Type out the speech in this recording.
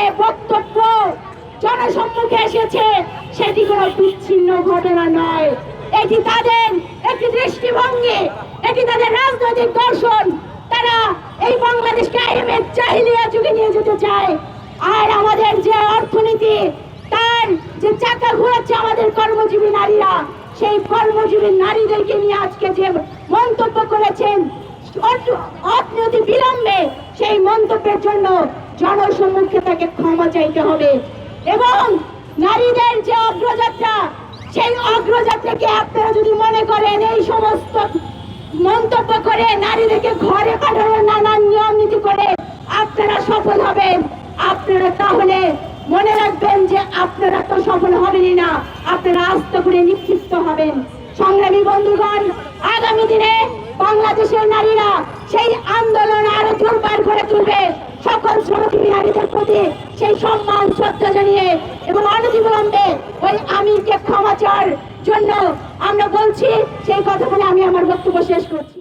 যে বক্তব্য জনসম্মুখে এসেছে সেটি কোনো বিচ্ছিন্ন ঘটনা নয়, এটি তাদের একটি দৃষ্টিভঙ্গি, এটি তাদের রাজনৈতিক দর্শন। তারা এই বাংলাদেশকে আইএমএফ জাহিলিয়া যুগে নিয়ে যেতে চায়। আর আমাদের যে অর্থনীতি তার যে চাকা ঘোরাচ্ছে আমাদের কর্মজীবী নারীরা, সেই কর্মজীবী নারীদেরকে নিয়ে আজকে যে মন্তব্য করেছেন অতি বিলম্বে, সেই মন্তব্যের জন্য জনসম্মুখে তাকে ক্ষমা চাইতে হবে। এবং নারীদের যে অগ্রযাত্রা, সেই অগ্রযাত্রাকে আপনারা যদি মনে করেন এই সমস্ত মন্তব্য করে নারীদেরকে ঘরে পাঠানোর নানান নিয়ম নীতি করে আপনারা সফল হবেন, আপনারা তাহলে মনে রাখবেন যে আপনারা তো সফল হবেনই না, আপনারা আস্তে করে নিক্ষিপ্ত হবেন। সংগ্রামী বন্ধুগণ, আগামী দিনে বাংলাদেশের নারীরা সেই আন্দোলন আরো জোরদার করে তুলবে। সকল শ্রমজীবী নারীদের প্রতি সেই সম্মান শ্রদ্ধা জানিয়ে এবং অনতিবিলম্বে ওই আমিরকে ক্ষমা চাওয়ার জন্য আমরা বলছি, সেই কথা বলে আমি আমার বক্তব্য শেষ করছি।